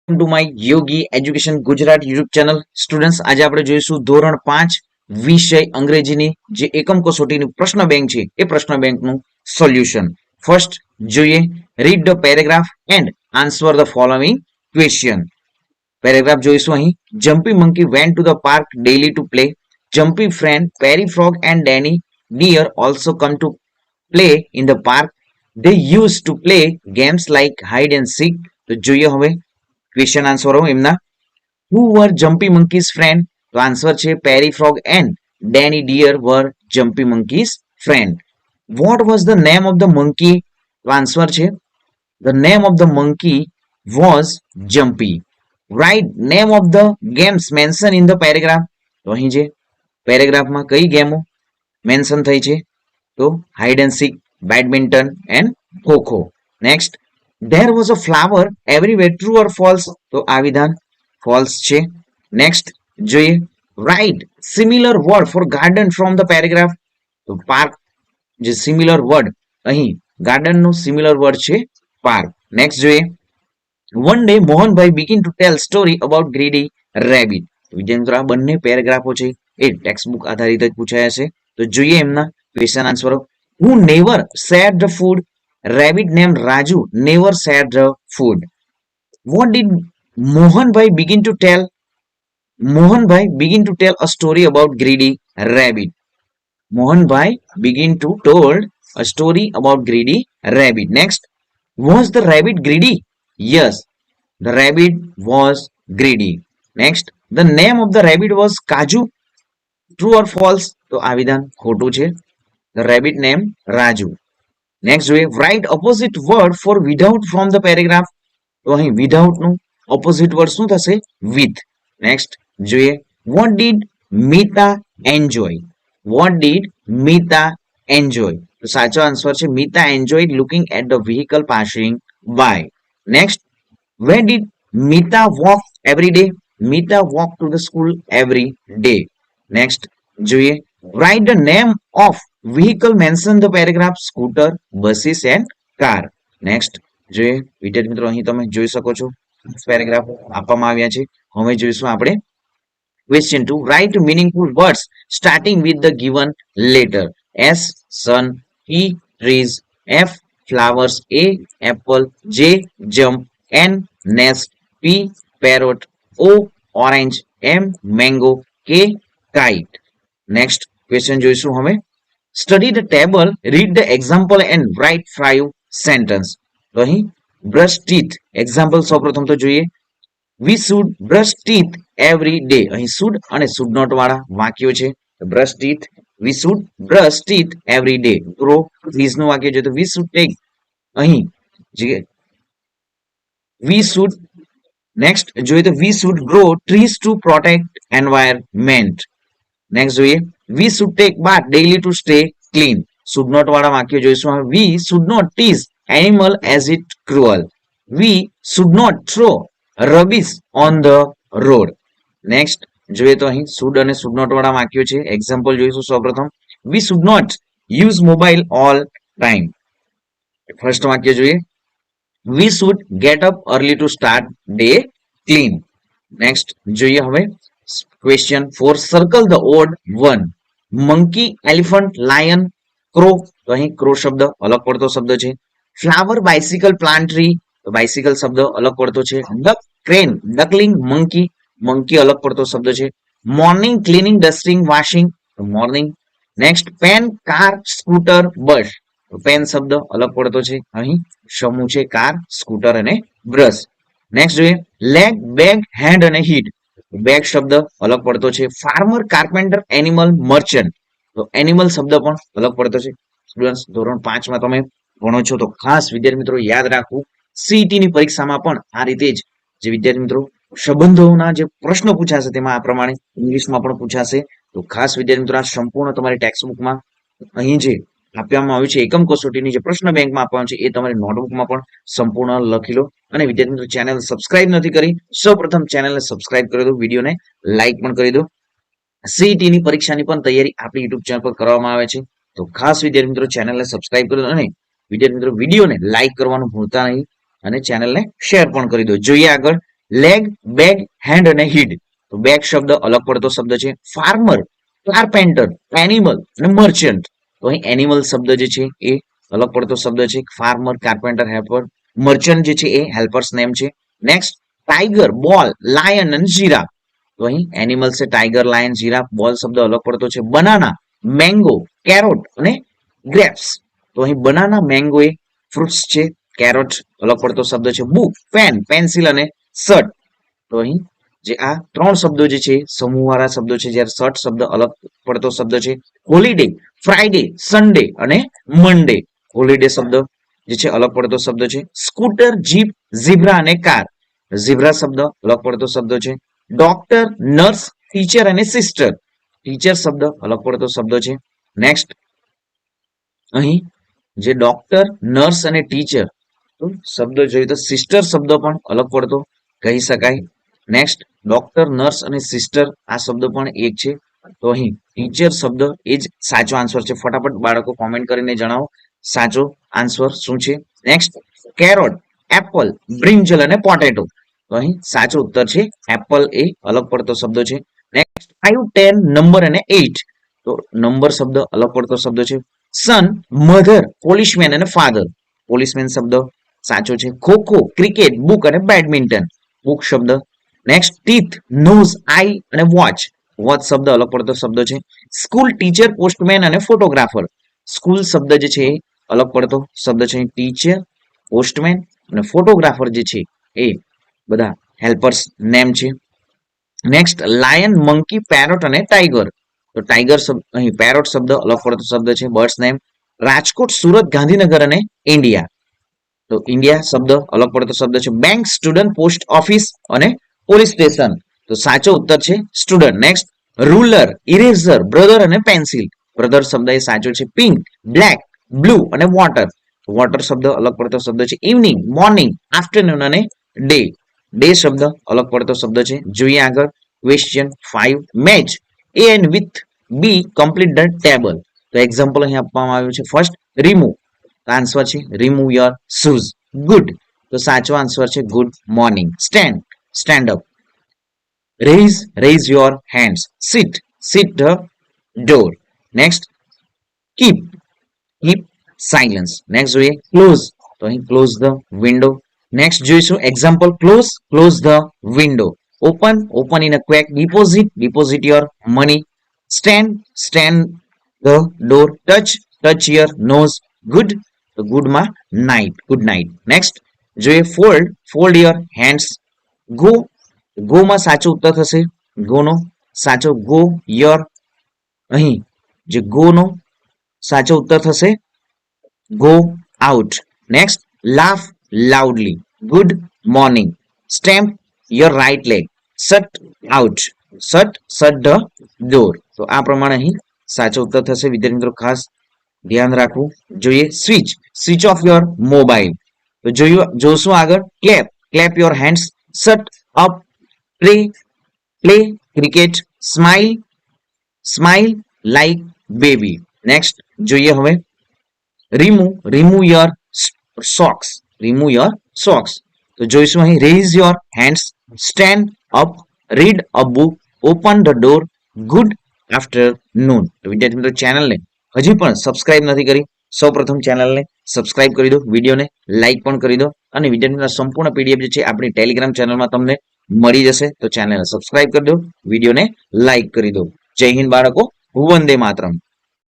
To my Yogi education Gujarat YouTube channel. Students, આજે આપણે જોઈશું ધોરણ 5 વિષય અંગ્રેજીની જે એકમ કસોટીની પ્રશ્ન બેંક છે એ પ્રશ્ન બેંકનું સોલ્યુશન. ફર્સ્ટ જોઈએ, read the paragraph and answer the following question. Paragraph જોઈશું અહીં. Jumpy monkey went to the park daily to play. Jumpy friend Perry frog and Danny deer also come to play in the park. They used to play games like hide and seek. તો જોઈએ હવે question આન્સરો એમના. Who were Jumpy Monkey's friend? તો answer છે Perry frog and Danny Deer were Jumpy Monkey's friend. What was the name of the monkey? તો answer છે the name of the monkey was Jumpy. Write name of the games mentioned in the paragraph. તો અહીં જે પેરેગ્રાફમાં કઈ ગેમો mention થઈ છે તો hide and seek, badminton and kho kho. Next, there was a flower everywhere, true or false? તો આ વિધાન ફોલ્સ છે. નેક્સ્ટ જોઈએ, write similar word for garden from the paragraph. તો પાર્ક જે સિમિલર વર્ડ અહીં ગાર્ડનનો સિમિલર વર્ડ છે પાર્ક. નેક્સ્ટ જોઈએ, one day Mohanbhai begin to tell story about greedy rabbit. વિદ્યાર્થી મિત્રો, આ બંને પેરેગ્રાફો છે એ ટેક્સ્ટ બુક આધારિત જ પૂછાયા છે. તો જોઈએ એમના question આન્સરો. Who never shared the food? Rabbit named Raju never shared the food. What did Mohanbhai begin to tell? Mohanbhai begin to tell a story about greedy rabbit. Mohanbhai begin to told a story about greedy rabbit. Next, was the rabbit greedy? Yes, the rabbit was greedy. Next, the name of the rabbit was Kaju. True or false? તો આ વિધાન ખોટું છે. The rabbit name Raju. Next જોઈએ, write opposite word for without from the paragraph. તો અહીં without નું opposite word શું થશે? with. Next જોઈએ, what did Mita enjoy? What did Mita enjoy? તો સાચો આન્સર છે Mita enjoyed looking at the vehicle passing by. Next, where did Mita walk every day? Mita walk to the school every day. Next જોઈએ, write the name of vehicle mention the paragraph, scooter, buses and car. Next જોઈએ, વિદ્યાર્થી મિત્રો અહીં તમે જોઈ શકો છો paragraph આપવામાં આવ્યા છે. હવે જોઈશું આપણે question 2. Write meaningful words starting with the given letter. S sun, T trees, F flowers, A apple, J jump, N nest, P parrot, O orange, M mango, K kite. Next question જોઈશું હવે. Study the table, read the example and write 5 sentence. તો અહીં brush teeth example સૌપ્રથમ તો જોઈએ. We should brush teeth every day. અહીં should અને should not વાળા વાક્યો છે. Brush teeth, we should brush teeth every day. Grow trees નું વાક્ય છે તો વી શુડ ટેક અહીં જે વી શુડ. નેક્સ્ટ જોઈએ તો we should grow trees to protect environment. Next જોઈએ, we should take bath daily to stay clean. Should not વાળા વાક્યો જોઈશું. We should not tease animal as it cruel. We should not throw rubbish on the road. Next જોઈએ તો અહીં should અને should not વાળા વાક્યો છે. એક્ઝામ્પલ જોઈશું સૌપ્રથમ. We should not use mobile all time. First વાક્ય જોઈએ, we should get up early to start day clean. Next જોઈએ હવે question 4. Circle the odd one. Monkey, elephant, lion, crow. તો અહીં ક્રો શબ્દ અલગ પડતો શબ્દ છે. Flower, bicycle, plant, tree. તો બાઇસિકલ શબ્દ અલગ પડતો છે. Duck, crane, duckling, monkey. Monkey અલગ પડતો શબ્દ છે. Morning, cleaning, dusting, washing. તો morning. Next, pen, car, scooter, બસ. તો પેન શબ્દ અલગ પડતો છે. અહીં સમૂહ છે કાર, સ્કૂટર અને બ્રશ. નેક્સ્ટ જોઈએ, લેગ, બેગ, હેન્ડ અને હીટ. બેગ શબ્દ અલગ પડતો છે. Farmer, carpenter, animal, merchant. તો એનિમલ શબ્દ પણ અલગ પડતો છે. સ્ટુડન્ટ્સ, ધોરણ 5 માં તમે ભણો છો તો ખાસ વિદ્યાર્થી મિત્રો યાદ રાખવું, સીઈટી ની પરીક્ષામાં પણ આ રીતે જ જે વિદ્યાર્થી મિત્રો સંબંધોના જે પ્રશ્નો પૂછાશે તેમાં આ પ્રમાણે ઇંગ્લિશમાં પણ પૂછાશે. તો ખાસ વિદ્યાર્થી મિત્રો આ સંપૂર્ણ તમારી ટેક્સ્ટ બુકમાં અહીં જે આપવામાં આવ્યું છે એકમ કસોટીની જે પ્રશ્ન બેંકમાં આપવાનું છે એ તમારી નોટબુકમાં પણ સંપૂર્ણ લખી લો. અને વિદ્યાર્થી મિત્રો ચેનલ સબસ્ક્રાઇબ નથી કરી, સૌપ્રથમ ચેનલને સબસ્ક્રાઇબ કરી દો, વિડીયોને લાઇક પણ કરી દો. સીઈટી ની પરીક્ષાની પણ તૈયારી આપણી યુટ્યુબ ચેનલ પર કરવામાં આવે છે. તો ખાસ વિદ્યાર્થી મિત્રો ચેનલને સબસ્ક્રાઇબ કરી દો અને વિદ્યાર્થી મિત્રો વિડીયોને લાઇક કરવાનું ભૂલતા નહીં અને ચેનલને શેર પણ કરી દો. જોઈએ આગળ લેગ, બેગ, હેન્ડ અને હીડ. તો બેગ શબ્દ અલગ પડતો શબ્દ છે. ફાર્મર, કાર્પેન્ટર, એનિમલ અને મર્ચન્ટ. તો અહીં એનિમલ શબ્દ જે છે એ અલગ પડતો શબ્દ છે. ફાર્મર, કાર્પેન્ટર, હેલ્પર, મર્ચન્ટ જે છે એ હેલ્પર્સ નેમ છે. નેક્સ્ટ ટાઈગર, બોલ, લાયન અને જીરાફ. તો અહીં એનિમલ છે ટાઈગર, લાયન, જીરાફ. બોલ શબ્દ અલગ પડતો છે. બનાના, મેંગો, કેરોટ અને ગ્રેપ્સ. તો અહીં બનાના, મેંગો એ ફ્રૂટ્સ છે. કેરોટ અલગ પડતો શબ્દ છે. બુક, પેન, પેન્સિલ અને શર્ટ. તો અહીં જે આ ત્રણ શબ્દો જે છે સમૂહવાળા શબ્દો છે, જ્યારે શર્ટ શબ્દ અલગ પડતો શબ્દ છે. હોલિડે, ફ્રાઈડે, સન્ડે અને મંડે. હોલિડે શબ્દ જે છે અલગ પડતો શબ્દ છે. સ્કૂટર, જીપ, ઝીબ્રા અને કાર. ઝીબ્રા શબ્દ અલગ પડતો શબ્દ છે. ડોક્ટર, નર્સ, ટીચર અને સિસ્ટર. ટીચર શબ્દ અલગ પડતો શબ્દ છે. નેક્સ્ટ અહીં જે ડોક્ટર, નર્સ અને ટીચર શબ્દ જોઈએ તો સિસ્ટર શબ્દ પણ અલગ પડતો કહી શકાય. નેક્સ્ટ ડોક્ટર, નર્સ અને સિસ્ટર આ શબ્દ પણ એક છે. તો અહીં ટીચર શબ્દ એ જ સાચો આન્સર છે. ફટાફટ બાળકો કોમેન્ટ કરીને જણાવો સાચો આન્સર શું છે. નેક્સ્ટ કેરોટ, એપલ, બ્રિંજલ અને પોટેટો. તો અહીં સાચો ઉત્તર છે એપલ એ અલગ પડતો શબ્દ છે. નેક્સ્ટ 5, 10, નંબર અને 8. તો નંબર શબ્દ અલગ પડતો શબ્દ છે. સન, મધર, પોલિશમેન અને ફાધર. પોલિશમેન શબ્દ સાચો છે. ખોખો, ક્રિકેટ, બુક અને બેડમિન્ટન. બુક શબ્દ. નેક્સ્ટ ટીથ, નોઝ, આઈ અને વોચ. વોચ શબ્દ અલગ પડતો શબ્દ છે. સ્કૂલ, ટીચર, પોસ્ટમેન અને ફોટોગ્રાફર. સ્કૂલ શબ્દ જે છે એ અલગ પડતો શબ્દ છે. ટીચર, પોસ્ટમેન અને ફોટોગ્રાફર જે છે એ બધા હેલ્પર્સ નેમ છે. નેક્સ્ટ લાયન, મંકી, પેરોટ અને ટાઈગર. તો ટાઈગર શબ્દ અહીં પેરોટ શબ્દ અલગ પડતો શબ્દ છે. Birds name. રાજકોટ, સુરત, ગાંધીનગર અને ઇન્ડિયા. તો ઇન્ડિયા શબ્દ અલગ પડતો શબ્દ છે. બેંક, સ્ટુડન્ટ, પોસ્ટ ઓફિસ અને પોલીસ સ્ટેશન. તો સાચો ઉત્તર છે student. Next ruler, eraser, brother અને પેન્સિલ. બ્રધર શબ્દ એ સાચો છે. પિંક, બ્લેક, બ્લુ અને વોટર. વોટર શબ્દ અલગ પડતો શબ્દ છે. ઇવનિંગ, મોર્નિંગ, આફ્ટરનૂન અને ડે. ડે શબ્દ અલગ પડતો શબ્દ છે. જોઈએ આગળ question 5. Match A and with B complete the table. તો એક્ઝામ્પલ અહીં આપવામાં આવ્યું છે. First remove. આન્સર છે રિમૂવ યોર શૂઝ. ગુડ. તો સાચો આન્સર છે good morning. Stand, stand up. Raise, raise your hands. Sit, sit the door. Next keep, keep silence. Next જોઈએ ક્લોઝ. તો અહીં ક્લોઝ ધ વિન્ડો. નેક્સ્ટ જોઈશું example. Close, close the window. Open, open in a quake. Deposit, deposit your money. Stand, stand the door. Touch, touch your nose. Good. તો ગુડમાં night, good night. Next જોઈએ fold, fold your hands. Go, ગોમાં સાચો ઉત્તર થશે ગોનો સાચો. Go your અહીં જે ગોનો સાચો ઉત્તર થશે go out. Next laugh loudly. Good morning. Stamp your right leg. Shut out, shut, shut the door. તો આ પ્રમાણે અહીં સાચો ઉત્તર થશે. વિદ્યાર્થી મિત્રો ખાસ ધ્યાન રાખવું જોઈએ. Switch, switch off your mobile. તો જોશું આગળ. Clap, clap your hands. Shut up, play, play cricket. Smile, smile like baby. Next જોઈએ હવે remove, remove your socks, remove your socks. તો જોઈશું અહીં rays your hands. Stand up, read a book, open the door. Good afternoon. તો વિદ્યાર્થી મિત્રો ચેનલને હજી પણ સબસ્ક્રાઇબ નથી કરી, સૌપ્રથમ ચેનલને સબસ્ક્રાઇબ કરી દો, વિડીયોને લાઇક પણ કરી દો અને વિદ્યાર્થીના સંપૂર્ણ પીડીએફ જે છે આપણી ટેલિગ્રામ ચેનલમાં તમને મળી જશે. તો ચેનલને સબસ્ક્રાઇબ કરી દો, વિડીયોને લાઇક કરી દો. જય હિન્દ બાળકો, વંદે માતરમ.